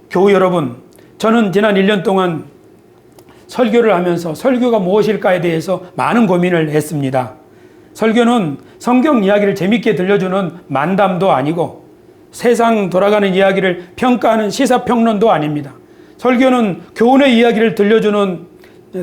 교우 여러분, 저는 지난 1년 동안 설교를 하면서 설교가 무엇일까에 대해서 많은 고민을 했습니다. 설교는 성경 이야기를 재밌게 들려주는 만담도 아니고 세상 돌아가는 이야기를 평가하는 시사평론도 아닙니다. 설교는 교훈의 이야기를 들려주는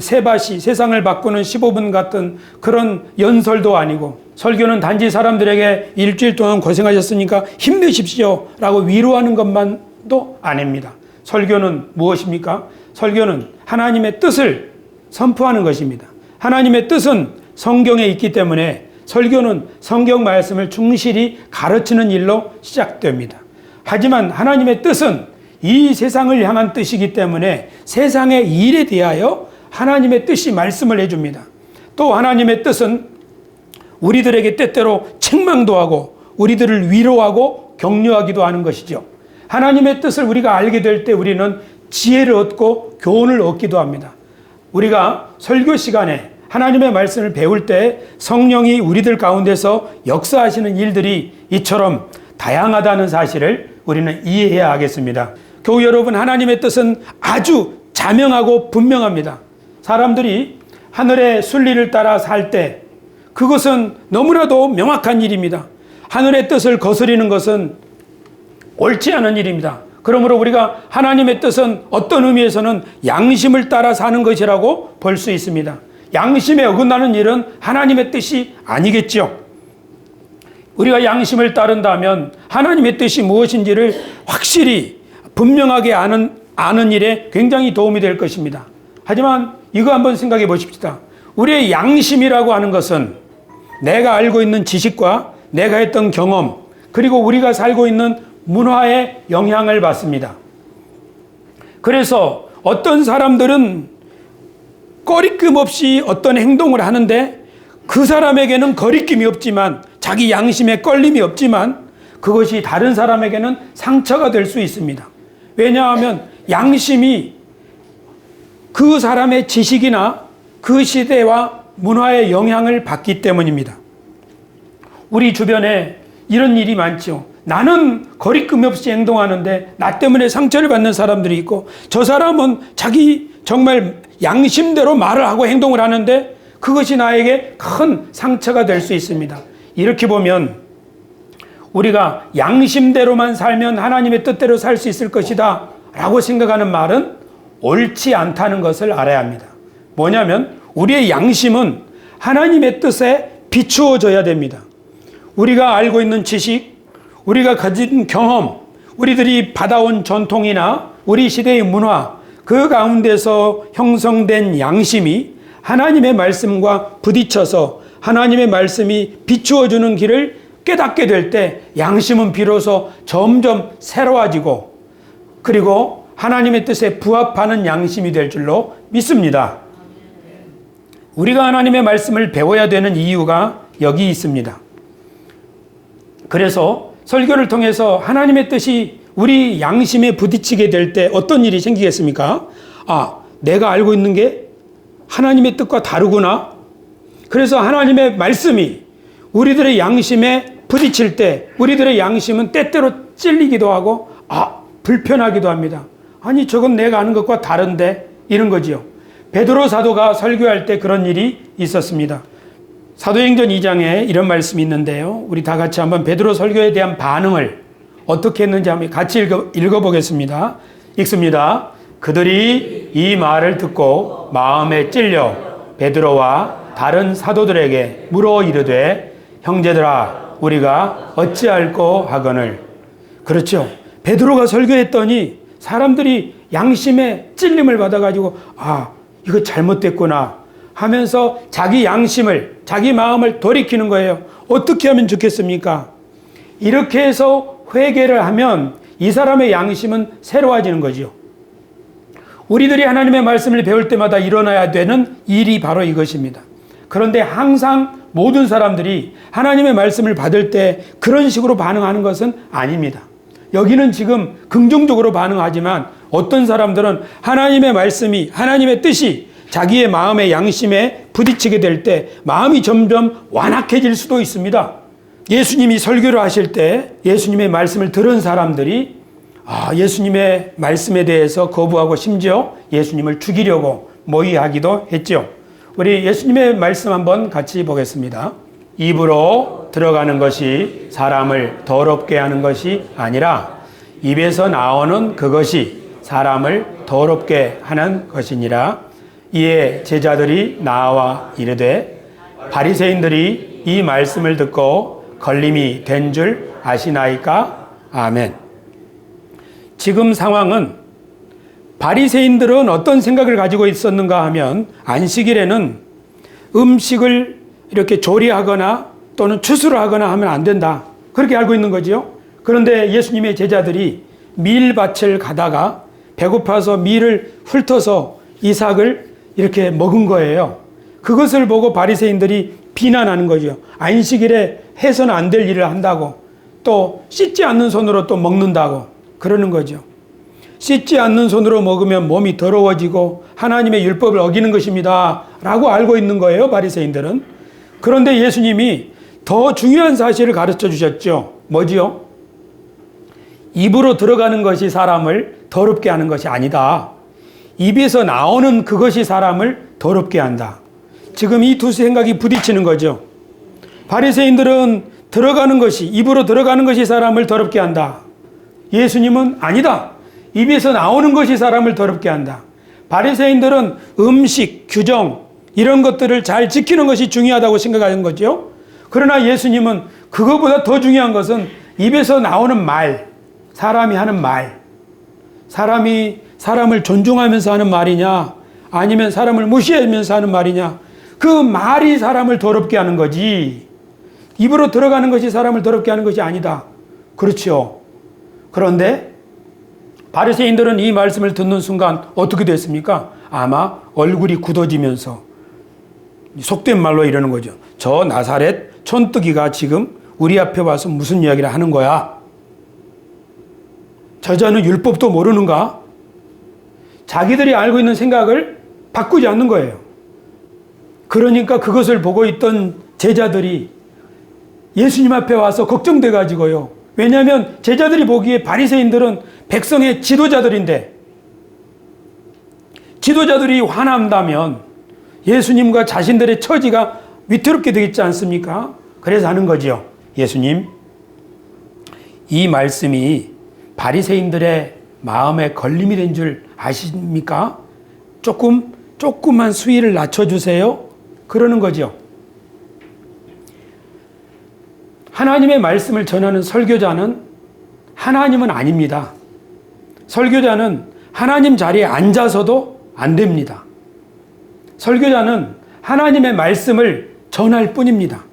세바시, 세상을 바꾸는 15분 같은 그런 연설도 아니고, 설교는 단지 사람들에게 일주일 동안 고생하셨으니까 힘내십시오 라고 위로하는 것만도 아닙니다. 설교는 무엇입니까? 설교는 하나님의 뜻을 선포하는 것입니다. 하나님의 뜻은 성경에 있기 때문에 설교는 성경 말씀을 충실히 가르치는 일로 시작됩니다. 하지만 하나님의 뜻은 이 세상을 향한 뜻이기 때문에 세상의 일에 대하여 하나님의 뜻이 말씀을 해줍니다. 또 하나님의 뜻은 우리들에게 때때로 책망도 하고 우리들을 위로하고 격려하기도 하는 것이죠. 하나님의 뜻을 우리가 알게 될 때 우리는 지혜를 얻고 교훈을 얻기도 합니다. 우리가 설교 시간에 하나님의 말씀을 배울 때 성령이 우리들 가운데서 역사하시는 일들이 이처럼 다양하다는 사실을 우리는 이해해야 하겠습니다. 교우 여러분, 하나님의 뜻은 아주 자명하고 분명합니다. 사람들이 하늘의 순리를 따라 살 때 그것은 너무나도 명확한 일입니다. 하늘의 뜻을 거스리는 것은 옳지 않은 일입니다. 그러므로 우리가 하나님의 뜻은 어떤 의미에서는 양심을 따라 사는 것이라고 볼 수 있습니다. 양심에 어긋나는 일은 하나님의 뜻이 아니겠죠. 우리가 양심을 따른다면 하나님의 뜻이 무엇인지를 확실히 분명하게 아는 일에 굉장히 도움이 될 것입니다. 하지만 이거 한번 생각해 보십시다. 우리의 양심이라고 하는 것은 내가 알고 있는 지식과 내가 했던 경험, 그리고 우리가 살고 있는 문화의 영향을 받습니다. 그래서 어떤 사람들은 거리낌 없이 어떤 행동을 하는데 그 사람에게는 거리낌이 없지만, 자기 양심에 걸림이 없지만 그것이 다른 사람에게는 상처가 될 수 있습니다. 왜냐하면 양심이 그 사람의 지식이나 그 시대와 문화의 영향을 받기 때문입니다. 우리 주변에 이런 일이 많죠. 나는 거리낌 없이 행동하는데 나 때문에 상처를 받는 사람들이 있고, 저 사람은 자기 정말 양심대로 말을 하고 행동을 하는데 그것이 나에게 큰 상처가 될 수 있습니다. 이렇게 보면 우리가 양심대로만 살면 하나님의 뜻대로 살 수 있을 것이다 라고 생각하는 말은 옳지 않다는 것을 알아야 합니다. 뭐냐면 우리의 양심은 하나님의 뜻에 비추어져야 됩니다. 우리가 알고 있는 지식, 우리가 가진 경험, 우리들이 받아온 전통이나 우리 시대의 문화, 그 가운데서 형성된 양심이 하나님의 말씀과 부딪혀서 하나님의 말씀이 비추어주는 길을 깨닫게 될 때 양심은 비로소 점점 새로워지고, 그리고 하나님의 뜻에 부합하는 양심이 될 줄로 믿습니다. 우리가 하나님의 말씀을 배워야 되는 이유가 여기 있습니다. 그래서 설교를 통해서 하나님의 뜻이 우리 양심에 부딪히게 될 때 어떤 일이 생기겠습니까? 아, 내가 알고 있는 게 하나님의 뜻과 다르구나. 그래서 하나님의 말씀이 우리들의 양심에 부딪힐 때 우리들의 양심은 때때로 찔리기도 하고 불편하기도 합니다. 아니, 저건 내가 아는 것과 다른데, 이런 거지요. 베드로 사도가 설교할 때 그런 일이 있었습니다. 사도행전 2장에 이런 말씀이 있는데요. 우리 다 같이 한번 베드로 설교에 대한 반응을 어떻게 했는지 한번 같이 읽어보겠습니다. 읽습니다. 그들이 이 말을 듣고 마음에 찔려 베드로와 다른 사도들에게 물어 이르되, 형제들아, 우리가 어찌할꼬 하거늘. 그렇죠. 베드로가 설교했더니 사람들이 양심에 찔림을 받아가지고 이거 잘못됐구나 하면서 자기 양심을, 자기 마음을 돌이키는 거예요. 어떻게 하면 좋겠습니까? 이렇게 해서 회개를 하면 이 사람의 양심은 새로워지는 거죠. 우리들이 하나님의 말씀을 배울 때마다 일어나야 되는 일이 바로 이것입니다. 그런데 항상 모든 사람들이 하나님의 말씀을 받을 때 그런 식으로 반응하는 것은 아닙니다. 여기는 지금 긍정적으로 반응하지만 어떤 사람들은 하나님의 말씀이, 하나님의 뜻이 자기의 마음의 양심에 부딪히게 될 때 마음이 점점 완악해질 수도 있습니다. 예수님이 설교를 하실 때 예수님의 말씀을 들은 사람들이 예수님의 말씀에 대해서 거부하고 심지어 예수님을 죽이려고 모의하기도 했죠. 우리 예수님의 말씀 한번 같이 보겠습니다. 입으로 들어가는 것이 사람을 더럽게 하는 것이 아니라 입에서 나오는 그것이 사람을 더럽게 하는 것이니라. 이에 제자들이 나와 이르되 바리새인들이 이 말씀을 듣고 걸림이 된 줄 아시나이까? 아멘. 지금 상황은 바리새인들은 어떤 생각을 가지고 있었는가 하면 안식일에는 음식을 이렇게 조리하거나 또는 추수를 하거나 하면 안 된다. 그렇게 알고 있는 거지요. 그런데 예수님의 제자들이 밀밭을 가다가 배고파서 밀을 훑어서 이삭을 이렇게 먹은 거예요. 그것을 보고 바리새인들이 비난하는 거죠. 안식일에 해서는 안 될 일을 한다고, 또 씻지 않는 손으로 또 먹는다고 그러는 거죠. 씻지 않는 손으로 먹으면 몸이 더러워지고 하나님의 율법을 어기는 것입니다 라고 알고 있는 거예요, 바리새인들은. 그런데 예수님이 더 중요한 사실을 가르쳐 주셨죠. 뭐지요? 입으로 들어가는 것이 사람을 더럽게 하는 것이 아니다. 입에서 나오는 그것이 사람을 더럽게 한다. 지금 이 두 생각이 부딪히는 거죠. 바리새인들은 들어가는 것이, 입으로 들어가는 것이 사람을 더럽게 한다. 예수님은 아니다. 입에서 나오는 것이 사람을 더럽게 한다. 바리새인들은 음식, 규정 이런 것들을 잘 지키는 것이 중요하다고 생각하는 거죠. 그러나 예수님은 그것보다 더 중요한 것은 입에서 나오는 말, 사람이 하는 말, 사람이 사람을 존중하면서 하는 말이냐 아니면 사람을 무시하면서 하는 말이냐, 그 말이 사람을 더럽게 하는 거지 입으로 들어가는 것이 사람을 더럽게 하는 것이 아니다. 그렇죠. 그런데 바리새인들은 이 말씀을 듣는 순간 어떻게 됐습니까? 아마 얼굴이 굳어지면서 속된 말로 이러는 거죠. 저 나사렛 촌뜨기가 지금 우리 앞에 와서 무슨 이야기를 하는 거야? 저자는 율법도 모르는가? 자기들이 알고 있는 생각을 바꾸지 않는 거예요. 그러니까 그것을 보고 있던 제자들이 예수님 앞에 와서 걱정돼 가지고요. 왜냐하면 제자들이 보기에 바리새인들은 백성의 지도자들인데, 지도자들이 화난다면 예수님과 자신들의 처지가 위태롭게 되겠지 않습니까? 그래서 하는 거지요. 예수님, 이 말씀이 바리새인들의 마음에 걸림이 된 줄 아십니까? 조금만 수위를 낮춰주세요. 그러는 거죠. 하나님의 말씀을 전하는 설교자는 하나님은 아닙니다. 설교자는 하나님 자리에 앉아서도 안 됩니다. 설교자는 하나님의 말씀을 전할 뿐입니다.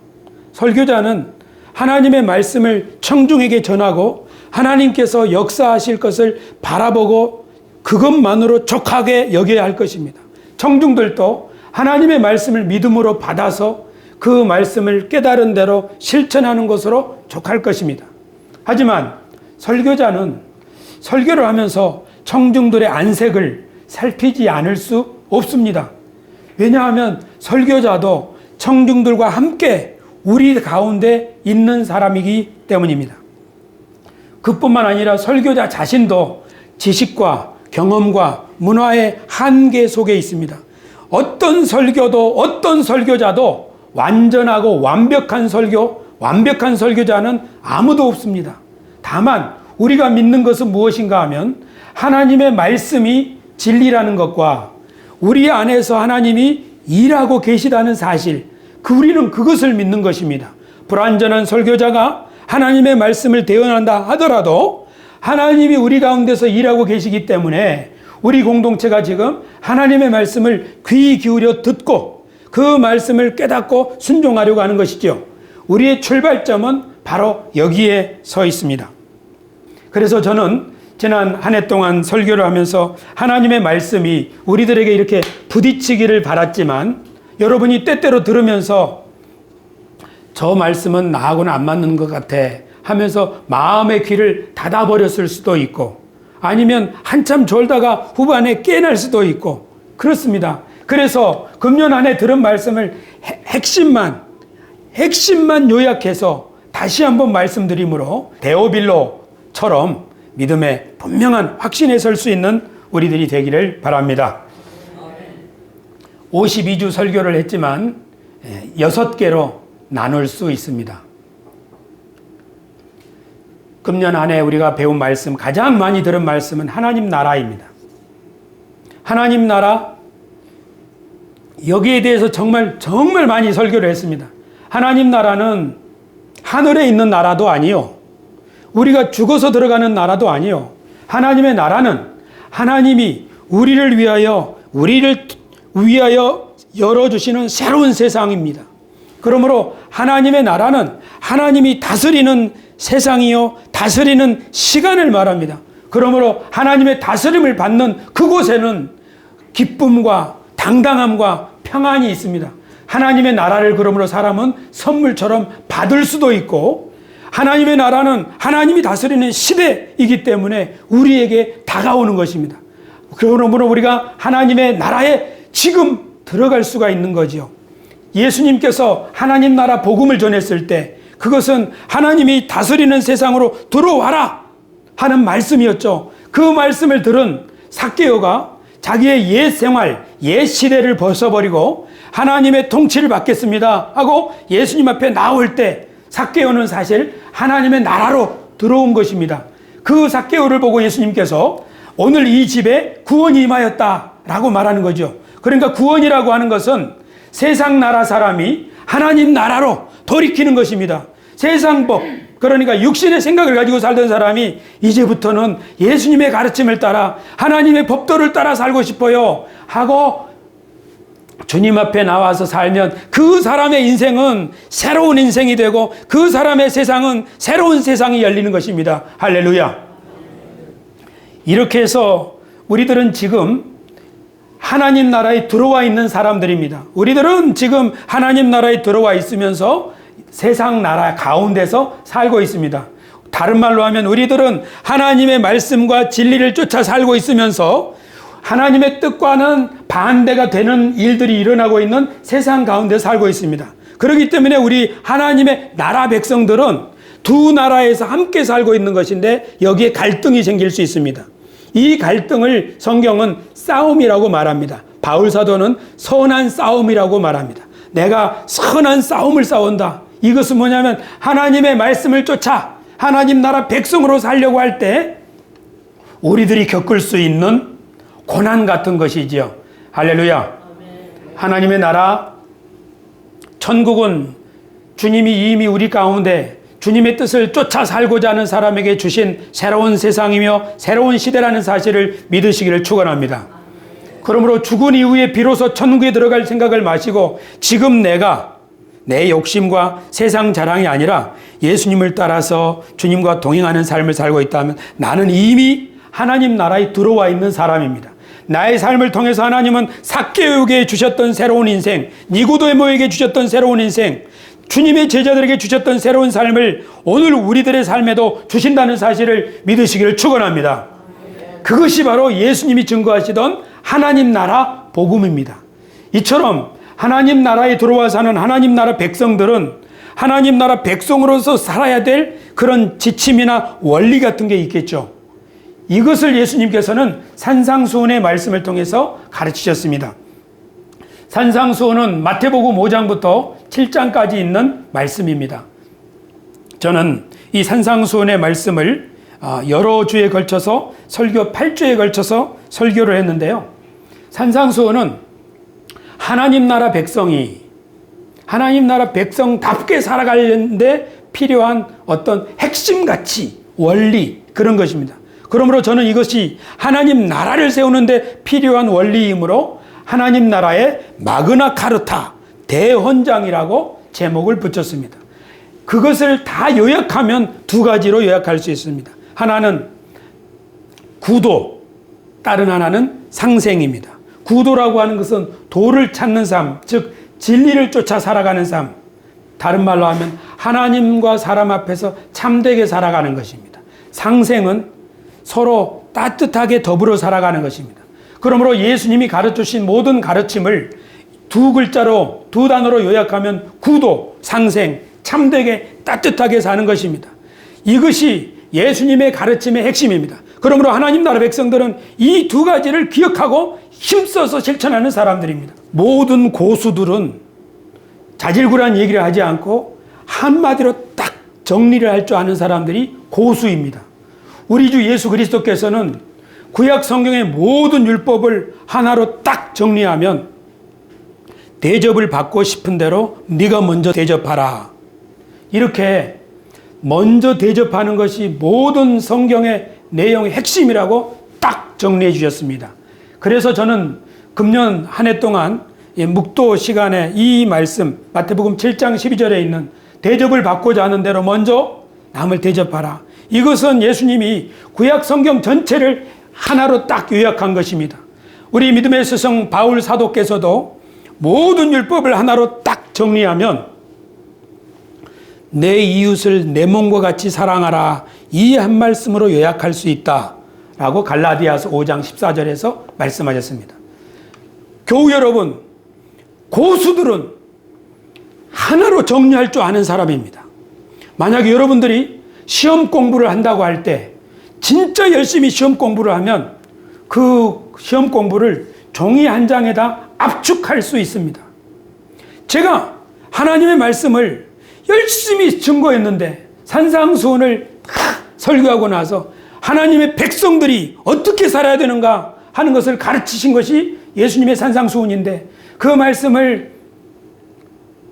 설교자는 하나님의 말씀을 청중에게 전하고 하나님께서 역사하실 것을 바라보고 그것만으로 족하게 여겨야 할 것입니다. 청중들도 하나님의 말씀을 믿음으로 받아서 그 말씀을 깨달은 대로 실천하는 것으로 족할 것입니다. 하지만 설교자는 설교를 하면서 청중들의 안색을 살피지 않을 수 없습니다. 왜냐하면 설교자도 청중들과 함께 우리 가운데 있는 사람이기 때문입니다. 그뿐만 아니라 설교자 자신도 지식과 경험과 문화의 한계 속에 있습니다. 어떤 설교도 어떤 설교자도 완전하고 완벽한 설교, 완벽한 설교자는 아무도 없습니다. 다만 우리가 믿는 것은 무엇인가 하면 하나님의 말씀이 진리라는 것과 우리 안에서 하나님이 일하고 계시다는 사실, 우리는 그것을 믿는 것입니다. 불완전한 설교자가 하나님의 말씀을 대언한다 하더라도 하나님이 우리 가운데서 일하고 계시기 때문에 우리 공동체가 지금 하나님의 말씀을 귀 기울여 듣고 그 말씀을 깨닫고 순종하려고 하는 것이죠. 우리의 출발점은 바로 여기에 서 있습니다. 그래서 저는 지난 한 해 동안 설교를 하면서 하나님의 말씀이 우리들에게 이렇게 부딪히기를 바랐지만 여러분이 때때로 들으면서 저 말씀은 나하고는 안 맞는 것 같아 하면서 마음의 귀를 닫아버렸을 수도 있고 아니면 한참 졸다가 후반에 깨날 수도 있고 그렇습니다. 그래서 금년 한 해 들은 말씀을 핵심만 요약해서 다시 한번 말씀드리므로 데오빌로처럼 믿음의 분명한 확신에 설 수 있는 우리들이 되기를 바랍니다. 52주 설교를 했지만 6개로 나눌 수 있습니다. 금년 한 해 우리가 배운 말씀, 가장 많이 들은 말씀은 하나님 나라입니다. 하나님 나라, 여기에 대해서 정말 많이 설교를 했습니다. 하나님 나라는 하늘에 있는 나라도 아니요, 우리가 죽어서 들어가는 나라도 아니요, 하나님의 나라는 하나님이 우리를 위하여 열어주시는 새로운 세상입니다. 그러므로 하나님의 나라는 하나님이 다스리는 세상이요, 다스리는 시간을 말합니다. 그러므로 하나님의 다스림을 받는 그곳에는 기쁨과 당당함과 평안이 있습니다. 하나님의 나라를 그러므로 사람은 선물처럼 받을 수도 있고, 하나님의 나라는 하나님이 다스리는 시대이기 때문에 우리에게 다가오는 것입니다. 그러므로 우리가 하나님의 나라에 지금 들어갈 수가 있는 거지요. 예수님께서 하나님 나라 복음을 전했을 때 그것은 하나님이 다스리는 세상으로 들어와라 하는 말씀이었죠. 그 말씀을 들은 삭개오가 자기의 옛 생활, 옛 시대를 벗어버리고 하나님의 통치를 받겠습니다 하고 예수님 앞에 나올 때 삭개오는 사실 하나님의 나라로 들어온 것입니다. 그 삭개오를 보고 예수님께서 오늘 이 집에 구원이 임하였다라고 말하는 거죠. 그러니까 구원이라고 하는 것은 세상 나라 사람이 하나님 나라로 돌이키는 것입니다. 세상 법, 그러니까 육신의 생각을 가지고 살던 사람이 이제부터는 예수님의 가르침을 따라 하나님의 법도를 따라 살고 싶어요 하고 주님 앞에 나와서 살면 그 사람의 인생은 새로운 인생이 되고 그 사람의 세상은 새로운 세상이 열리는 것입니다. 할렐루야. 이렇게 해서 우리들은 지금 하나님 나라에 들어와 있는 사람들입니다. 우리들은 지금 하나님 나라에 들어와 있으면서 세상 나라 가운데서 살고 있습니다. 다른 말로 하면 우리들은 하나님의 말씀과 진리를 쫓아 살고 있으면서 하나님의 뜻과는 반대가 되는 일들이 일어나고 있는 세상 가운데 살고 있습니다. 그렇기 때문에 우리 하나님의 나라 백성들은 두 나라에서 함께 살고 있는 것인데 여기에 갈등이 생길 수 있습니다. 이 갈등을 성경은 싸움이라고 말합니다. 바울 사도는 선한 싸움이라고 말합니다. 내가 선한 싸움을 싸운다. 이것은 뭐냐면 하나님의 말씀을 쫓아 하나님 나라 백성으로 살려고 할 때 우리들이 겪을 수 있는 고난 같은 것이지요. 할렐루야. 하나님의 나라, 천국은 주님이 이미 우리 가운데 주님의 뜻을 쫓아 살고자 하는 사람에게 주신 새로운 세상이며 새로운 시대라는 사실을 믿으시기를 축원합니다. 그러므로 죽은 이후에 비로소 천국에 들어갈 생각을 마시고 지금 내가 내 욕심과 세상 자랑이 아니라 예수님을 따라서 주님과 동행하는 삶을 살고 있다면 나는 이미 하나님 나라에 들어와 있는 사람입니다. 나의 삶을 통해서 하나님은 삭개오에게 주셨던 새로운 인생, 니고데모에게 주셨던 새로운 인생, 주님의 제자들에게 주셨던 새로운 삶을 오늘 우리들의 삶에도 주신다는 사실을 믿으시기를 축원합니다. 그것이 바로 예수님이 증거하시던 하나님 나라 복음입니다. 이처럼 하나님 나라에 들어와 사는 하나님 나라 백성들은 하나님 나라 백성으로서 살아야 될 그런 지침이나 원리 같은 게 있겠죠. 이것을 예수님께서는 산상수훈의 말씀을 통해서 가르치셨습니다. 산상수훈은 마태복음 5장부터 7장까지 있는 말씀입니다. 저는 이 산상수훈의 말씀을 여러 주에 걸쳐서 설교 8주에 걸쳐서 설교를 했는데요. 산상수훈은 하나님 나라 백성이 하나님 나라 백성답게 살아가려는데 필요한 어떤 핵심 가치, 원리 그런 것입니다. 그러므로 저는 이것이 하나님 나라를 세우는데 필요한 원리이므로 하나님 나라의 마그나 카르타, 대헌장이라고 제목을 붙였습니다. 그것을 다 요약하면 두 가지로 요약할 수 있습니다. 하나는 구도, 다른 하나는 상생입니다. 구도라고 하는 것은 도를 찾는 삶, 즉 진리를 쫓아 살아가는 삶, 다른 말로 하면 하나님과 사람 앞에서 참되게 살아가는 것입니다. 상생은 서로 따뜻하게 더불어 살아가는 것입니다. 그러므로 예수님이 가르쳐주신 모든 가르침을 두 글자로, 두 단어로 요약하면 구도, 상생, 참되게 따뜻하게 사는 것입니다. 이것이 예수님의 가르침의 핵심입니다. 그러므로 하나님 나라 백성들은 이 두 가지를 기억하고 힘써서 실천하는 사람들입니다. 모든 고수들은 자질구레한 얘기를 하지 않고 한마디로 딱 정리를 할 줄 아는 사람들이 고수입니다. 우리 주 예수 그리스도께서는 구약 성경의 모든 율법을 하나로 딱 정리하면 대접을 받고 싶은 대로 네가 먼저 대접하라. 이렇게 먼저 대접하는 것이 모든 성경의 내용의 핵심이라고 딱 정리해 주셨습니다. 그래서 저는 금년 한 해 동안 묵도 시간에 이 말씀 마태복음 7장 12절에 있는 대접을 받고자 하는 대로 먼저 남을 대접하라. 이것은 예수님이 구약 성경 전체를 하나로 딱 요약한 것입니다. 우리 믿음의 스승 바울 사도께서도 모든 율법을 하나로 딱 정리하면 내 이웃을 내 몸과 같이 사랑하라. 이 한 말씀으로 요약할 수 있다. 라고 갈라디아서 5장 14절에서 말씀하셨습니다. 교우 여러분, 고수들은 하나로 정리할 줄 아는 사람입니다. 만약에 여러분들이 시험 공부를 한다고 할 때 진짜 열심히 시험 공부를 하면 그 시험 공부를 종이 한 장에다 압축할 수 있습니다. 제가 하나님의 말씀을 열심히 증거했는데 산상수훈을 설교하고 나서 하나님의 백성들이 어떻게 살아야 되는가 하는 것을 가르치신 것이 예수님의 산상수훈인데 그 말씀을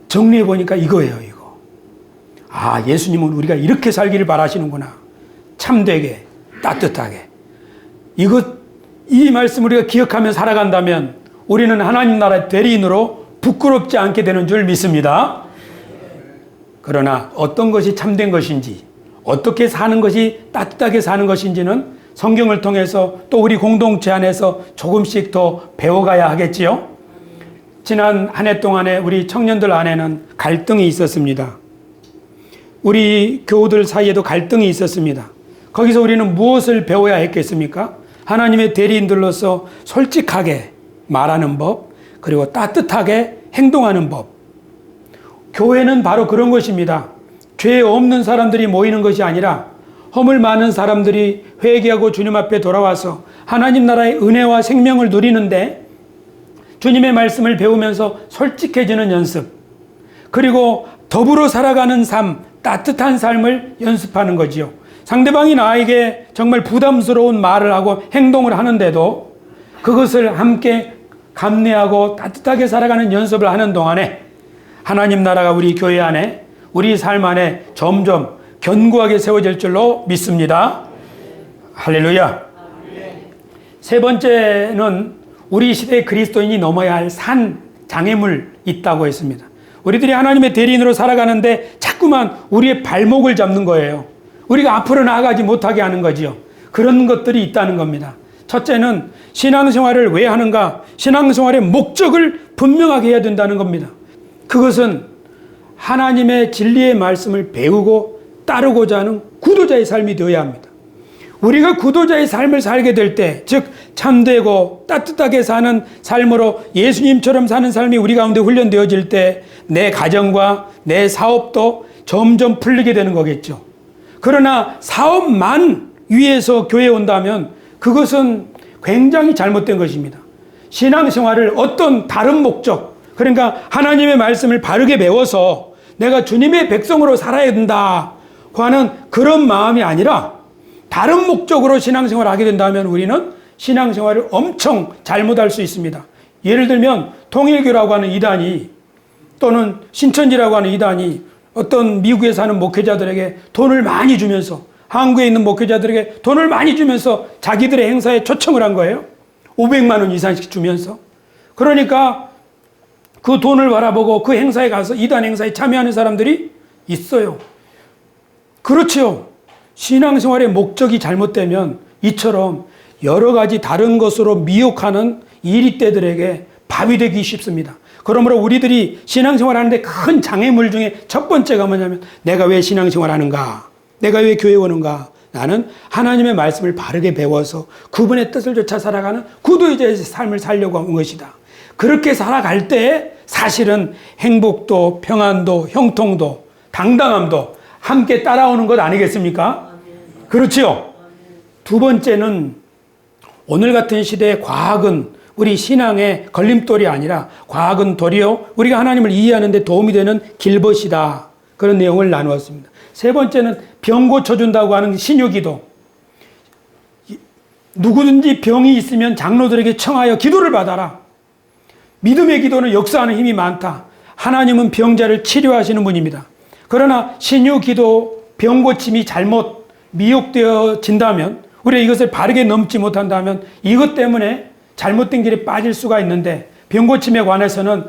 정리해 보니까 이거예요, 이거. 아, 예수님은 우리가 이렇게 살기를 바라시는구나. 참되게, 따뜻하게. 이 말씀 우리가 기억하며 살아간다면 우리는 하나님 나라의 대리인으로 부끄럽지 않게 되는 줄 믿습니다. 그러나 어떤 것이 참된 것인지, 어떻게 사는 것이 따뜻하게 사는 것인지는 성경을 통해서 또 우리 공동체 안에서 조금씩 더 배워가야 하겠지요. 지난 한 해 동안에 우리 청년들 안에는 갈등이 있었습니다. 우리 교우들 사이에도 갈등이 있었습니다. 거기서 우리는 무엇을 배워야 했겠습니까? 하나님의 대리인들로서 솔직하게 말하는 법, 그리고 따뜻하게 행동하는 법. 교회는 바로 그런 것입니다. 죄 없는 사람들이 모이는 것이 아니라 허물 많은 사람들이 회개하고 주님 앞에 돌아와서 하나님 나라의 은혜와 생명을 누리는데 주님의 말씀을 배우면서 솔직해지는 연습, 그리고 더불어 살아가는 삶, 따뜻한 삶을 연습하는 거지요. 상대방이 나에게 정말 부담스러운 말을 하고 행동을 하는데도 그것을 함께 감내하고 따뜻하게 살아가는 연습을 하는 동안에 하나님 나라가 우리 교회 안에, 우리 삶 안에 점점 견고하게 세워질 줄로 믿습니다. 할렐루야. 세 번째는 우리 시대의 그리스도인이 넘어야 할 산, 장애물이 있다고 했습니다. 우리들이 하나님의 대리인으로 살아가는데 자꾸만 우리의 발목을 잡는 거예요. 우리가 앞으로 나아가지 못하게 하는 거지요. 그런 것들이 있다는 겁니다. 첫째는 신앙생활을 왜 하는가? 신앙생활의 목적을 분명하게 해야 된다는 겁니다. 그것은 하나님의 진리의 말씀을 배우고 따르고자 하는 구도자의 삶이 되어야 합니다. 우리가 구도자의 삶을 살게 될 때, 즉 참되고 따뜻하게 사는 삶으로 예수님처럼 사는 삶이 우리 가운데 훈련되어질 때 내 가정과 내 사업도 점점 풀리게 되는 거겠죠. 그러나 사업만 위해서 교회에 온다면 그것은 굉장히 잘못된 것입니다. 신앙생활을 어떤 다른 목적, 그러니까 하나님의 말씀을 바르게 배워서 내가 주님의 백성으로 살아야 된다고 하는 그런 마음이 아니라 다른 목적으로 신앙생활을 하게 된다면 우리는 신앙생활을 엄청 잘못할 수 있습니다. 예를 들면 통일교라고 하는 이단이 또는 신천지라고 하는 이단이 어떤 미국에 사는 목회자들에게 돈을 많이 주면서, 한국에 있는 목회자들에게 돈을 많이 주면서 자기들의 행사에 초청을 한 거예요. 500만 원 이상씩 주면서. 그러니까 그 돈을 바라보고 그 행사에 가서 이단 행사에 참여하는 사람들이 있어요. 그렇죠. 신앙생활의 목적이 잘못되면 이처럼 여러 가지 다른 것으로 미혹하는 이리떼들에게 밥이 되기 쉽습니다. 그러므로 우리들이 신앙생활 하는데 큰 장애물 중에 첫 번째가 뭐냐면 내가 왜 신앙생활 하는가? 내가 왜 교회 오는가? 나는 하나님의 말씀을 바르게 배워서 그분의 뜻을 쫓아 살아가는 구도자의 삶을 살려고 한 것이다. 그렇게 살아갈 때 사실은 행복도 평안도 형통도 당당함도 함께 따라오는 것 아니겠습니까? 그렇지요. 두 번째는 오늘 같은 시대의 과학은 우리 신앙의 걸림돌이 아니라 과학은 도리어 우리가 하나님을 이해하는 데 도움이 되는 길벗이다. 그런 내용을 나누었습니다. 세 번째는 병 고쳐준다고 하는 신유기도. 누구든지 병이 있으면 장로들에게 청하여 기도를 받아라. 믿음의 기도는 역사하는 힘이 많다. 하나님은 병자를 치료하시는 분입니다. 그러나 신유기도 병 고침이 잘못 미혹되어진다면, 우리가 이것을 바르게 넘지 못한다면 이것 때문에 잘못된 길에 빠질 수가 있는데, 병 고침에 관해서는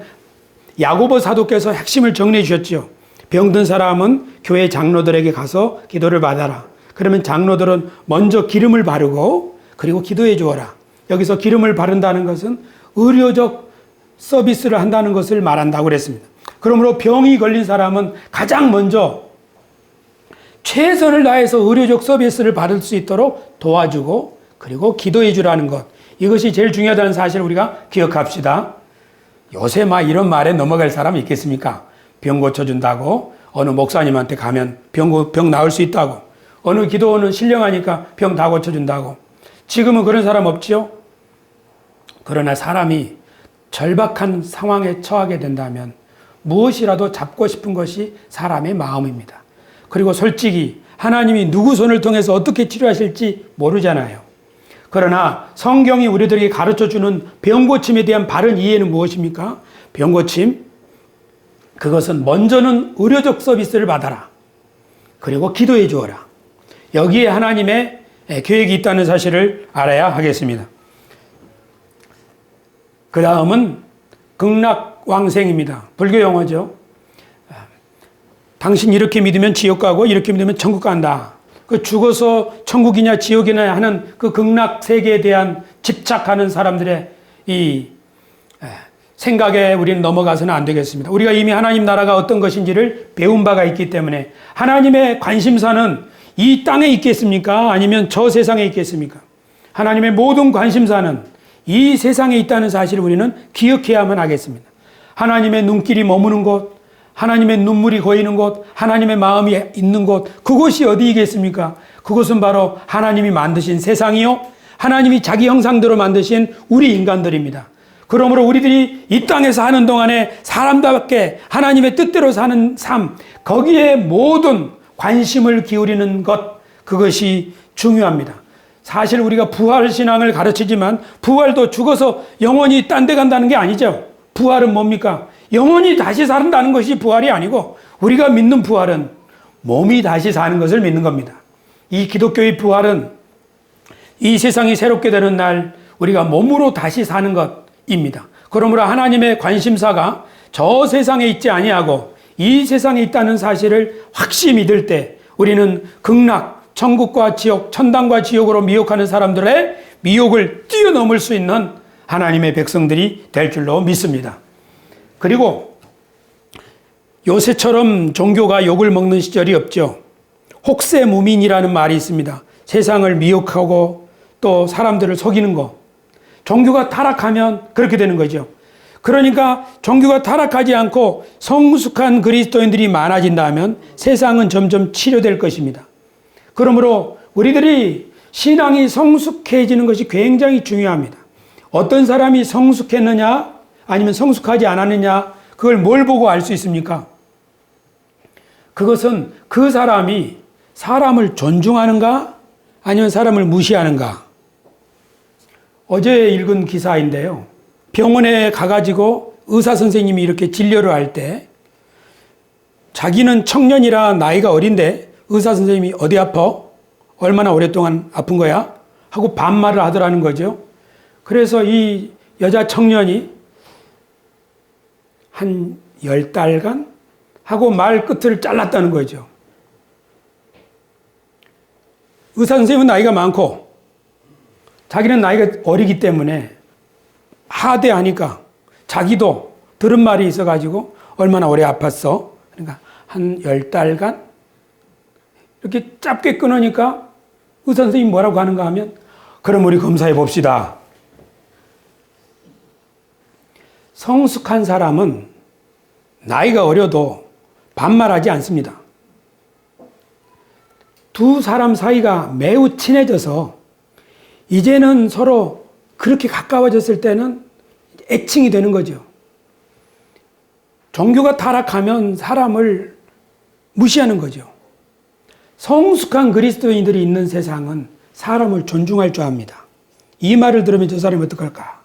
야고보 사도께서 핵심을 정리해 주셨지요. 병든 사람은 교회 장로들에게 가서 기도를 받아라. 그러면 장로들은 먼저 기름을 바르고 그리고 기도해 주어라. 여기서 기름을 바른다는 것은 의료적 서비스를 한다는 것을 말한다고 그랬습니다. 그러므로 병이 걸린 사람은 가장 먼저 최선을 다해서 의료적 서비스를 받을 수 있도록 도와주고 그리고 기도해 주라는 것. 이것이 제일 중요하다는 사실을 우리가 기억합시다. 요새 막 이런 말에 넘어갈 사람이 있겠습니까? 병 고쳐준다고, 어느 목사님한테 가면 병 나을 수 있다고, 어느 기도원은 신령하니까 병 다 고쳐준다고. 지금은 그런 사람 없지요? 그러나 사람이 절박한 상황에 처하게 된다면 무엇이라도 잡고 싶은 것이 사람의 마음입니다. 그리고 솔직히 하나님이 누구 손을 통해서 어떻게 치료하실지 모르잖아요. 그러나 성경이 우리들에게 가르쳐주는 병고침에 대한 바른 이해는 무엇입니까? 병고침, 그것은 먼저는 의료적 서비스를 받아라. 그리고 기도해 주어라. 여기에 하나님의 계획이 있다는 사실을 알아야 하겠습니다. 그 다음은 극락왕생입니다. 불교 용어죠. 당신 이렇게 믿으면 지옥 가고 이렇게 믿으면 천국 간다. 그 죽어서 천국이냐 지옥이냐 하는 그 극락 세계에 대한 집착하는 사람들의 이 생각에 우리는 넘어가서는 안 되겠습니다. 우리가 이미 하나님 나라가 어떤 것인지를 배운 바가 있기 때문에 하나님의 관심사는 이 땅에 있겠습니까? 아니면 저 세상에 있겠습니까? 하나님의 모든 관심사는 이 세상에 있다는 사실을 우리는 기억해야만 하겠습니다. 하나님의 눈길이 머무는 곳, 하나님의 눈물이 고이는 곳, 하나님의 마음이 있는 곳, 그곳이 어디이겠습니까? 그곳은 바로 하나님이 만드신 세상이요, 하나님이 자기 형상대로 만드신 우리 인간들입니다. 그러므로 우리들이 이 땅에서 하는 동안에 사람답게 하나님의 뜻대로 사는 삶, 거기에 모든 관심을 기울이는 것, 그것이 중요합니다. 사실 우리가 부활신앙을 가르치지만 부활도 죽어서 영원히 딴 데 간다는 게 아니죠. 부활은 뭡니까? 영원히 다시 산다는 것이 부활이 아니고, 우리가 믿는 부활은 몸이 다시 사는 것을 믿는 겁니다. 이 기독교의 부활은 이 세상이 새롭게 되는 날 우리가 몸으로 다시 사는 것입니다. 그러므로 하나님의 관심사가 저 세상에 있지 아니하고 이 세상에 있다는 사실을 확실히 믿을 때 우리는 극락, 천국과 지옥, 천당과 지옥으로 미혹하는 사람들의 미혹을 뛰어넘을 수 있는 하나님의 백성들이 될 줄로 믿습니다. 그리고 요새처럼 종교가 욕을 먹는 시절이 없죠. 혹세무민이라는 말이 있습니다. 세상을 미혹하고 또 사람들을 속이는 것. 종교가 타락하면 그렇게 되는 거죠. 그러니까 종교가 타락하지 않고 성숙한 그리스도인들이 많아진다면 세상은 점점 치료될 것입니다. 그러므로 우리들이 신앙이 성숙해지는 것이 굉장히 중요합니다. 어떤 사람이 성숙했느냐 아니면 성숙하지 않았느냐, 그걸 뭘 보고 알 수 있습니까? 그것은 그 사람이 사람을 존중하는가 아니면 사람을 무시하는가. 어제 읽은 기사인데요. 병원에 가가지고 의사 선생님이 이렇게 진료를 할 때 자기는 청년이라 나이가 어린데 의사 선생님이 어디 아파? 얼마나 오랫동안 아픈 거야? 하고 반말을 하더라는 거죠. 그래서 이 여자 청년이 한 10달간 하고 말 끝을 잘랐다는 거죠. 의사 선생님은 나이가 많고 자기는 나이가 어리기 때문에 하대하니까 자기도 들은 말이 있어가지고 얼마나 오래 아팠어? 그러니까 한 10달간 이렇게 짧게 끊으니까 의사 선생님이 뭐라고 하는가 하면, 그럼 우리 검사해 봅시다. 성숙한 사람은 나이가 어려도 반말하지 않습니다. 두 사람 사이가 매우 친해져서 이제는 서로 그렇게 가까워졌을 때는 애칭이 되는 거죠. 종교가 타락하면 사람을 무시하는 거죠. 성숙한 그리스도인들이 있는 세상은 사람을 존중할 줄 압니다. 이 말을 들으면 저 사람이 어떡할까?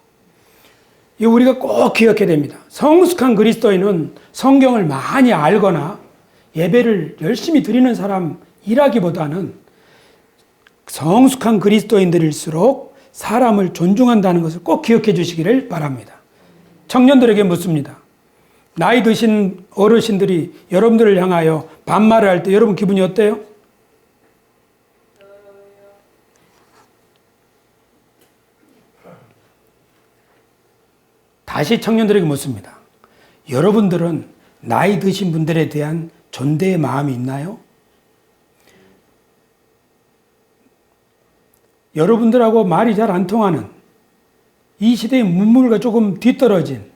이거 우리가 꼭 기억해야 됩니다. 성숙한 그리스도인은 성경을 많이 알거나 예배를 열심히 드리는 사람이라기보다는 성숙한 그리스도인들일수록 사람을 존중한다는 것을 꼭 기억해 주시기를 바랍니다. 청년들에게 묻습니다. 나이 드신 어르신들이 여러분들을 향하여 반말을 할 때 여러분 기분이 어때요? 다시 청년들에게 묻습니다. 여러분들은 나이 드신 분들에 대한 존대의 마음이 있나요? 여러분들하고 말이 잘 안 통하는 이 시대의 문물과 조금 뒤떨어진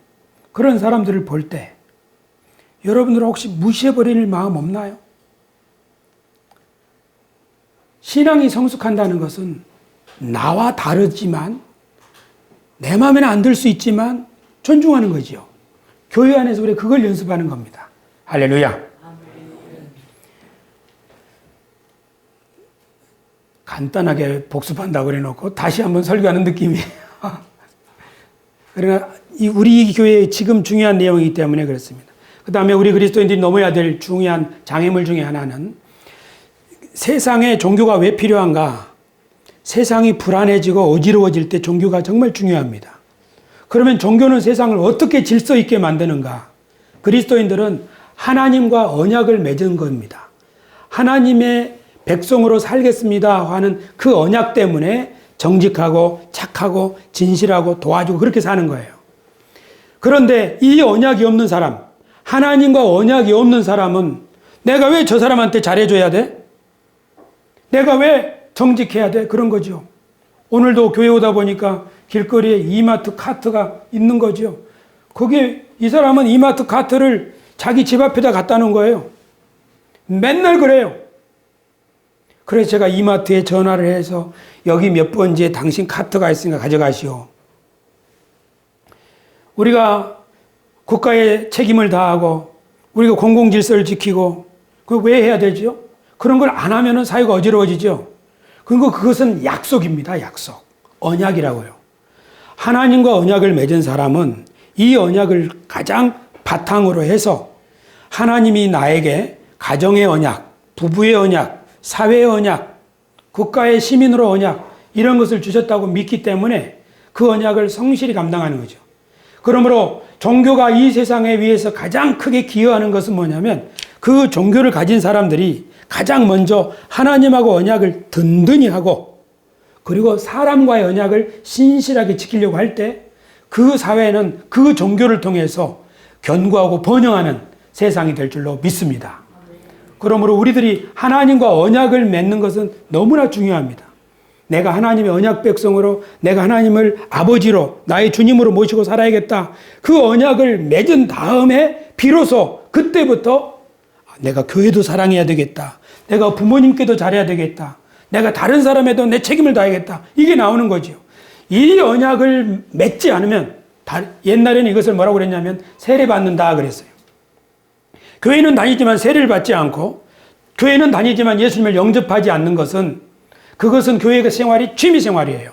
그런 사람들을 볼 때 여러분들은 혹시 무시해버릴 마음 없나요? 신앙이 성숙한다는 것은 나와 다르지만 내 마음에는 안 들 수 있지만 존중하는 거지요. 교회 안에서 우리가 그걸 연습하는 겁니다. 할렐루야. 간단하게 복습한다고 그래놓고 다시 한번 설교하는 느낌이에요. 그러나 우리 교회의 지금 중요한 내용이기 때문에 그렇습니다. 그 다음에 우리 그리스도인들이 넘어야 될 중요한 장애물 중에 하나는 세상에 종교가 왜 필요한가? 세상이 불안해지고 어지러워질 때 종교가 정말 중요합니다. 그러면 종교는 세상을 어떻게 질서 있게 만드는가? 그리스도인들은 하나님과 언약을 맺은 겁니다. 하나님의 백성으로 살겠습니다 하는 그 언약 때문에 정직하고 착하고 진실하고 도와주고 그렇게 사는 거예요. 그런데 이 언약이 없는 사람, 하나님과 언약이 없는 사람은 내가 왜 저 사람한테 잘해줘야 돼? 내가 왜 정직해야 돼? 그런 거죠. 오늘도 교회 오다 보니까 길거리에 이마트 카트가 있는 거죠. 거기에 이 사람은 이마트 카트를 자기 집 앞에다 갖다 놓은 거예요. 맨날 그래요. 그래서 제가 이마트에 전화를 해서 여기 몇 번지에 당신 카트가 있으니까 가져가시오. 우리가 국가의 책임을 다하고 우리가 공공질서를 지키고 그걸 왜 해야 되죠? 그런 걸 안 하면 사회가 어지러워지죠. 그리고 그것은 약속입니다. 약속. 언약이라고요. 하나님과 언약을 맺은 사람은 이 언약을 가장 바탕으로 해서 하나님이 나에게 가정의 언약, 부부의 언약, 사회의 언약, 국가의 시민으로 언약 이런 것을 주셨다고 믿기 때문에 그 언약을 성실히 감당하는 거죠. 그러므로 종교가 이 세상에 위해서 가장 크게 기여하는 것은 뭐냐면 그 종교를 가진 사람들이 가장 먼저 하나님하고 언약을 든든히 하고 그리고 사람과의 언약을 신실하게 지키려고 할 때 그 사회는 그 종교를 통해서 견고하고 번영하는 세상이 될 줄로 믿습니다. 그러므로 우리들이 하나님과 언약을 맺는 것은 너무나 중요합니다. 내가 하나님의 언약 백성으로 내가 하나님을 아버지로 나의 주님으로 모시고 살아야겠다. 그 언약을 맺은 다음에 비로소 그때부터 내가 교회도 사랑해야 되겠다. 내가 부모님께도 잘해야 되겠다. 내가 다른 사람에도 내 책임을 다하겠다. 이게 나오는 거죠. 이 언약을 맺지 않으면 옛날에는 이것을 뭐라고 그랬냐면 세례받는다 그랬어요. 교회는 다니지만 세례를 받지 않고 교회는 다니지만 예수님을 영접하지 않는 것은 그것은 교회의 생활이 취미 생활이에요.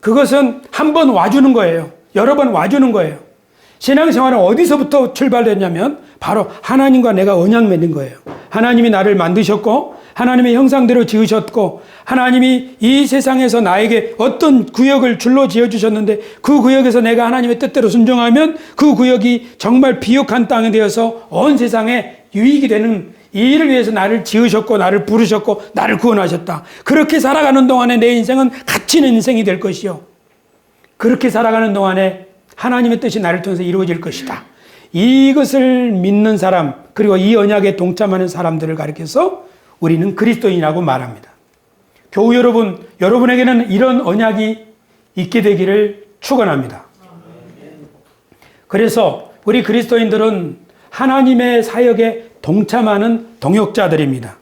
그것은 한 번 와주는 거예요. 여러 번 와주는 거예요. 신앙생활은 어디서부터 출발됐냐면 바로 하나님과 내가 언약 맺는 거예요. 하나님이 나를 만드셨고 하나님의 형상대로 지으셨고 하나님이 이 세상에서 나에게 어떤 구역을 줄로 지어주셨는데 그 구역에서 내가 하나님의 뜻대로 순종하면 그 구역이 정말 비옥한 땅이 되어서 온 세상에 유익이 되는 이 일을 위해서 나를 지으셨고 나를 부르셨고 나를 구원하셨다. 그렇게 살아가는 동안에 내 인생은 가치 있는 인생이 될 것이요. 그렇게 살아가는 동안에 하나님의 뜻이 나를 통해서 이루어질 것이다. 이것을 믿는 사람 그리고 이 언약에 동참하는 사람들을 가리켜서 우리는 그리스도인이라고 말합니다. 교우 여러분, 여러분에게는 이런 언약이 있게 되기를 축원합니다. 그래서 우리 그리스도인들은 하나님의 사역에 동참하는 동역자들입니다.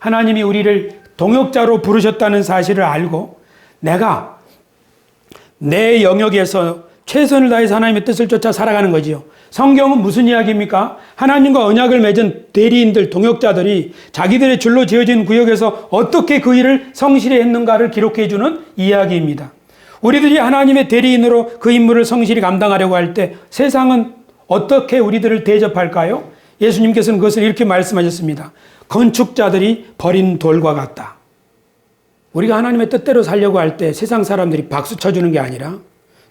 하나님이 우리를 동역자로 부르셨다는 사실을 알고 내가 내 영역에서 최선을 다해서 하나님의 뜻을 쫓아 살아가는 거지요. 성경은 무슨 이야기입니까? 하나님과 언약을 맺은 대리인들, 동역자들이 자기들의 줄로 지어진 구역에서 어떻게 그 일을 성실히 했는가를 기록해 주는 이야기입니다. 우리들이 하나님의 대리인으로 그 임무를 성실히 감당하려고 할 때 세상은 어떻게 우리들을 대접할까요? 예수님께서는 그것을 이렇게 말씀하셨습니다. 건축자들이 버린 돌과 같다. 우리가 하나님의 뜻대로 살려고 할 때 세상 사람들이 박수 쳐주는 게 아니라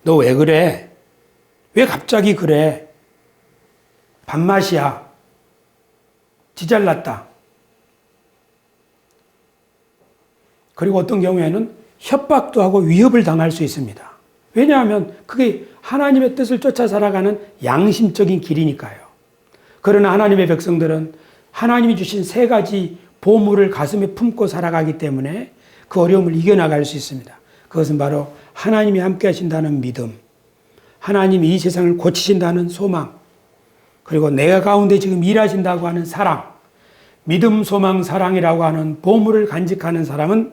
너 왜 그래? 왜 갑자기 그래? 밥맛이야. 지잘났다. 그리고 어떤 경우에는 협박도 하고 위협을 당할 수 있습니다. 왜냐하면 그게 하나님의 뜻을 쫓아 살아가는 양심적인 길이니까요. 그러나 하나님의 백성들은 하나님이 주신 세 가지 보물을 가슴에 품고 살아가기 때문에 그 어려움을 이겨나갈 수 있습니다. 그것은 바로 하나님이 함께 하신다는 믿음, 하나님이 이 세상을 고치신다는 소망, 그리고 내가 가운데 지금 일하신다고 하는 사랑, 믿음, 소망, 사랑이라고 하는 보물을 간직하는 사람은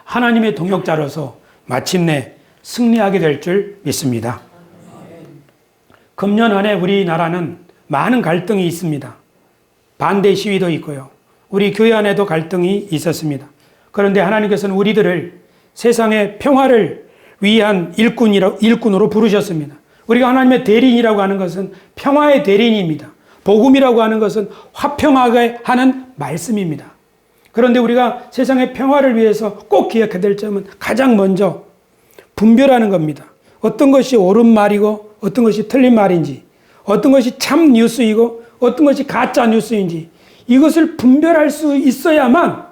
하나님의 동역자로서 마침내 승리하게 될 줄 믿습니다. 금년 한 해 우리나라는 많은 갈등이 있습니다. 반대 시위도 있고요. 우리 교회 안에도 갈등이 있었습니다. 그런데 하나님께서는 우리들을 세상의 평화를 위한 일꾼으로 부르셨습니다. 우리가 하나님의 대리인이라고 하는 것은 평화의 대리인입니다. 복음이라고 하는 것은 화평하게 하는 말씀입니다. 그런데 우리가 세상의 평화를 위해서 꼭 기억해야 될 점은 가장 먼저 분별하는 겁니다. 어떤 것이 옳은 말이고 어떤 것이 틀린 말인지, 어떤 것이 참 뉴스이고 어떤 것이 가짜 뉴스인지 이것을 분별할 수 있어야만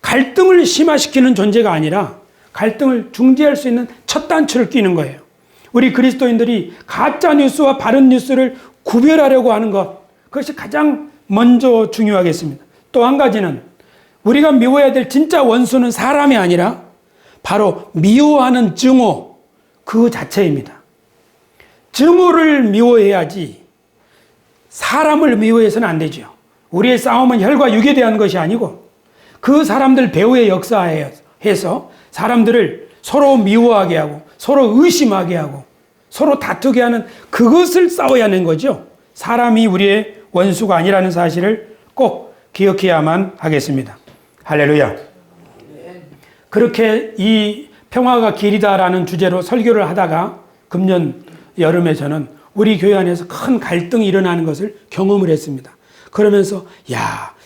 갈등을 심화시키는 존재가 아니라 갈등을 중재할 수 있는 첫 단추를 끼는 거예요. 우리 그리스도인들이 가짜 뉴스와 바른 뉴스를 구별하려고 하는 것, 그것이 가장 먼저 중요하겠습니다. 또 한 가지는 우리가 미워해야 될 진짜 원수는 사람이 아니라 바로 미워하는 증오 그 자체입니다. 증오를 미워해야지 사람을 미워해서는 안 되죠. 우리의 싸움은 혈과 육에 대한 것이 아니고 그 사람들 배후의 역사에서 사람들을 서로 미워하게 하고 서로 의심하게 하고 서로 다투게 하는 그것을 싸워야 하는 거죠. 사람이 우리의 원수가 아니라는 사실을 꼭 기억해야만 하겠습니다. 할렐루야. 그렇게 이 평화가 길이다라는 주제로 설교를 하다가 금년 여름에 저는 우리 교회 안에서 큰 갈등이 일어나는 것을 경험을 했습니다. 그러면서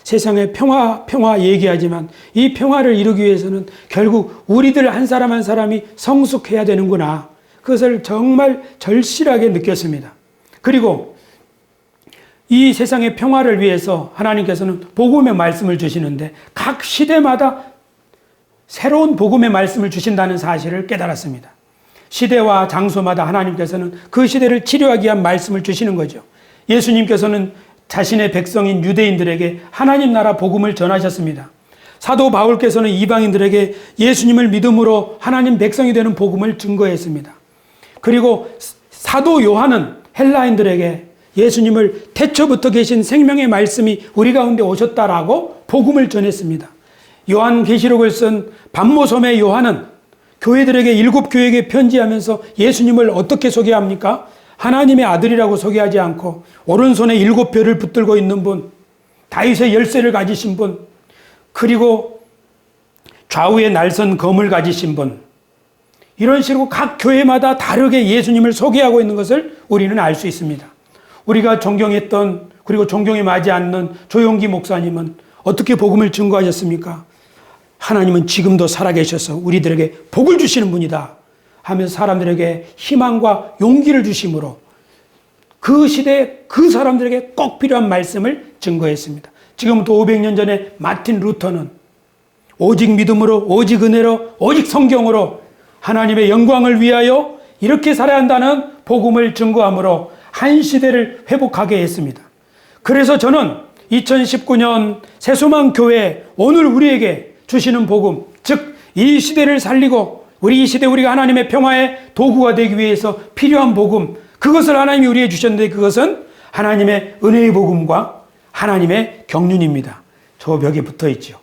세상에 평화 얘기하지만 이 평화를 이루기 위해서는 결국 우리들 한 사람 한 사람이 성숙해야 되는구나. 그것을 정말 절실하게 느꼈습니다. 그리고 이 세상의 평화를 위해서 하나님께서는 복음의 말씀을 주시는데 각 시대마다 새로운 복음의 말씀을 주신다는 사실을 깨달았습니다. 시대와 장소마다 하나님께서는 그 시대를 치료하기 위한 말씀을 주시는 거죠. 예수님께서는 자신의 백성인 유대인들에게 하나님 나라 복음을 전하셨습니다. 사도 바울께서는 이방인들에게 예수님을 믿음으로 하나님 백성이 되는 복음을 증거했습니다. 그리고 사도 요한은 헬라인들에게 예수님을 태초부터 계신 생명의 말씀이 우리 가운데 오셨다라고 복음을 전했습니다. 요한계시록을 쓴 반모섬의 요한은 교회들에게 7교회에게 편지하면서 예수님을 어떻게 소개합니까? 하나님의 아들이라고 소개하지 않고 오른손에 7별을 붙들고 있는 분, 다윗의 열쇠를 가지신 분, 그리고 좌우에 날선 검을 가지신 분, 이런 식으로 각 교회마다 다르게 예수님을 소개하고 있는 것을 우리는 알 수 있습니다. 우리가 존경했던 그리고 존경에 맞지 않는 조용기 목사님은 어떻게 복음을 증거하셨습니까? 하나님은 지금도 살아계셔서 우리들에게 복을 주시는 분이다 하면서 사람들에게 희망과 용기를 주심으로 그 시대에 그 사람들에게 꼭 필요한 말씀을 증거했습니다. 지금부터 500년 전에 마틴 루터는 오직 믿음으로, 오직 은혜로, 오직 성경으로 하나님의 영광을 위하여 이렇게 살아야 한다는 복음을 증거함으로 한 시대를 회복하게 했습니다. 그래서 저는 2019년 새소망 교회 오늘 우리에게 주시는 복음, 즉 이 시대를 살리고 우리 이 시대 우리가 하나님의 평화의 도구가 되기 위해서 필요한 복음, 그것을 하나님이 우리에게 주셨는데 그것은 하나님의 은혜의 복음과 하나님의 경륜입니다. 소벽에 붙어 있죠.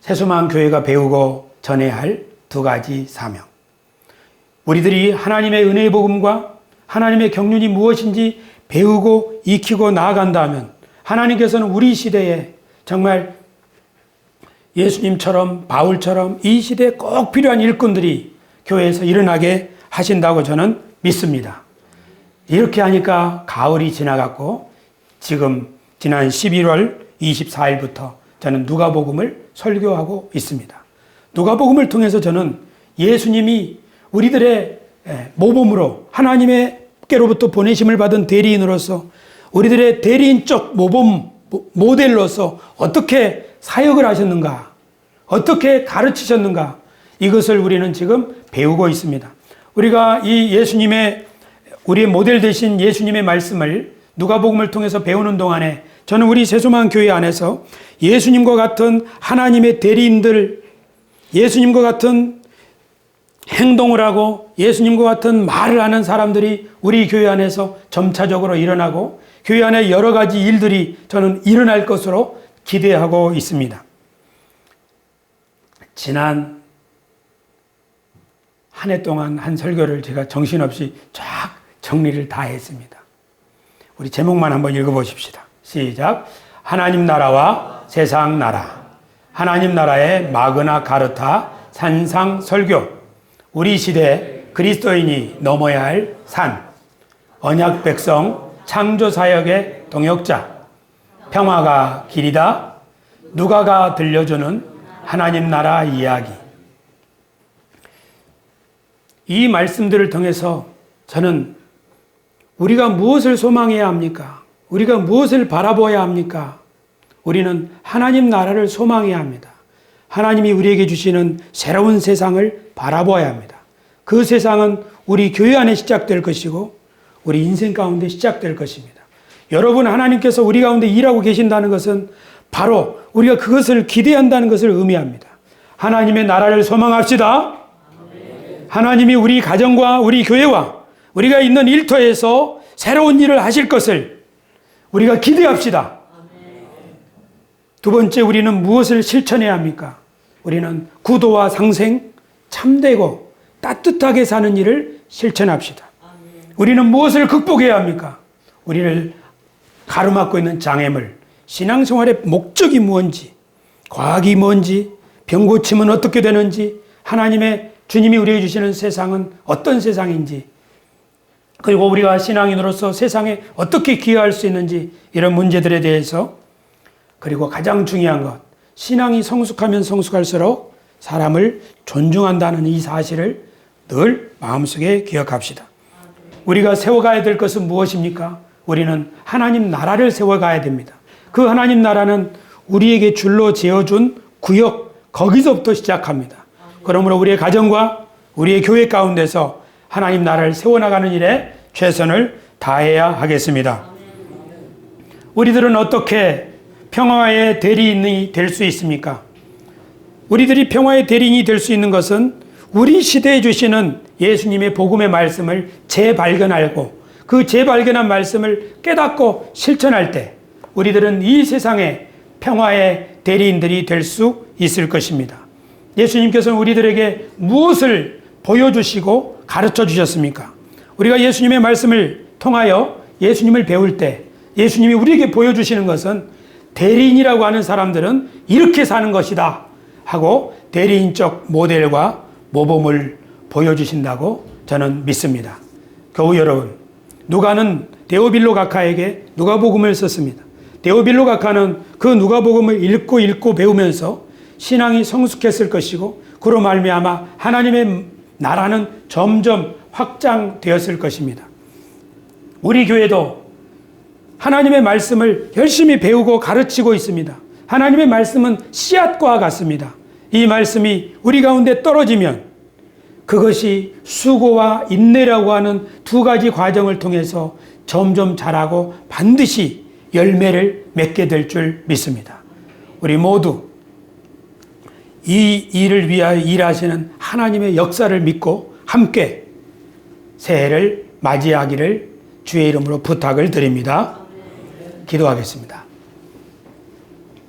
세수만 교회가 배우고 전해야 할 두 가지 사명. 우리들이 하나님의 은혜의 복음과 하나님의 경륜이 무엇인지 배우고 익히고 나아간다면 하나님께서는 우리 시대에 정말 예수님처럼 바울처럼 이 시대에 꼭 필요한 일꾼들이 교회에서 일어나게 하신다고 저는 믿습니다. 이렇게 하니까 가을이 지나갔고 지금 지난 11월 24일부터 저는 누가복음을 설교하고 있습니다. 누가복음을 통해서 저는 예수님이 우리들의 모범으로 하나님께로부터 보내심을 받은 대리인으로서 우리들의 대리인적 모범 모델로서 어떻게 사역을 하셨는가, 어떻게 가르치셨는가, 이것을 우리는 지금 배우고 있습니다. 우리가 이 예수님의 우리의 모델 되신 예수님의 말씀을 누가복음을 통해서 배우는 동안에 저는 우리 세수만 교회 안에서 예수님과 같은 하나님의 대리인들, 예수님과 같은 행동을 하고 예수님과 같은 말을 하는 사람들이 우리 교회 안에서 점차적으로 일어나고 교회 안에 여러 가지 일들이 저는 일어날 것으로 기대하고 있습니다. 지난 한 해 동안 한 설교를 제가 정신없이 쫙 정리를 다 했습니다. 우리 제목만 한번 읽어보십시다. 시작. 하나님 나라와 세상 나라. 하나님 나라의 마그나 가르타 산상 설교. 우리 시대 그리스도인이 넘어야 할 산. 언약 백성 창조 사역의 동역자. 평화가 길이다. 누가가 들려주는 하나님 나라 이야기. 이 말씀들을 통해서 저는 우리가 무엇을 소망해야 합니까? 우리가 무엇을 바라보아야 합니까? 우리는 하나님 나라를 소망해야 합니다. 하나님이 우리에게 주시는 새로운 세상을 바라보아야 합니다. 그 세상은 우리 교회 안에 시작될 것이고 우리 인생 가운데 시작될 것입니다. 여러분, 하나님께서 우리 가운데 일하고 계신다는 것은 바로 우리가 그것을 기대한다는 것을 의미합니다. 하나님의 나라를 소망합시다. 하나님이 우리 가정과 우리 교회와 우리가 있는 일터에서 새로운 일을 하실 것을 우리가 기대합시다. 두 번째, 우리는 무엇을 실천해야 합니까? 우리는 구도와 상생, 참되고 따뜻하게 사는 일을 실천합시다. 우리는 무엇을 극복해야 합니까? 우리를 가로막고 있는 장애물, 신앙생활의 목적이 뭔지, 과학이 뭔지, 병 고침은 어떻게 되는지, 하나님의 주님이 우리에게 주시는 세상은 어떤 세상인지, 그리고 우리가 신앙인으로서 세상에 어떻게 기여할 수 있는지, 이런 문제들에 대해서, 그리고 가장 중요한 것, 신앙이 성숙하면 성숙할수록 사람을 존중한다는 이 사실을 늘 마음속에 기억합시다. 우리가 세워가야 될 것은 무엇입니까? 우리는 하나님 나라를 세워가야 됩니다. 그 하나님 나라는 우리에게 줄로 지어준 구역, 거기서부터 시작합니다. 그러므로 우리의 가정과 우리의 교회 가운데서 하나님 나라를 세워나가는 일에 최선을 다해야 하겠습니다. 우리들은 어떻게 평화의 대리인이 될 수 있습니까? 우리들이 평화의 대리인이 될 수 있는 것은 우리 시대에 주시는 예수님의 복음의 말씀을 재발견하고 그 재발견한 말씀을 깨닫고 실천할 때 우리들은 이 세상의 평화의 대리인들이 될 수 있을 것입니다. 예수님께서는 우리들에게 무엇을 보여주시고 가르쳐 주셨습니까? 우리가 예수님의 말씀을 통하여 예수님을 배울 때 예수님이 우리에게 보여주시는 것은 대리인이라고 하는 사람들은 이렇게 사는 것이다 하고 대리인적 모델과 모범을 보여주신다고 저는 믿습니다. 교우 여러분, 누가는 데오빌로 가카에게 누가복음을 썼습니다. 데오빌로 가카는 그 누가복음을 읽고 배우면서 신앙이 성숙했을 것이고 그로 말미암아 하나님의 나라는 점점 확장되었을 것입니다. 우리 교회도 하나님의 말씀을 열심히 배우고 가르치고 있습니다. 하나님의 말씀은 씨앗과 같습니다. 이 말씀이 우리 가운데 떨어지면 그것이 수고와 인내라고 하는 두 가지 과정을 통해서 점점 자라고 반드시 열매를 맺게 될 줄 믿습니다. 우리 모두 이 일을 위하여 일하시는 하나님의 역사를 믿고 함께 새해를 맞이하기를 주의 이름으로 부탁을 드립니다. 기도하겠습니다.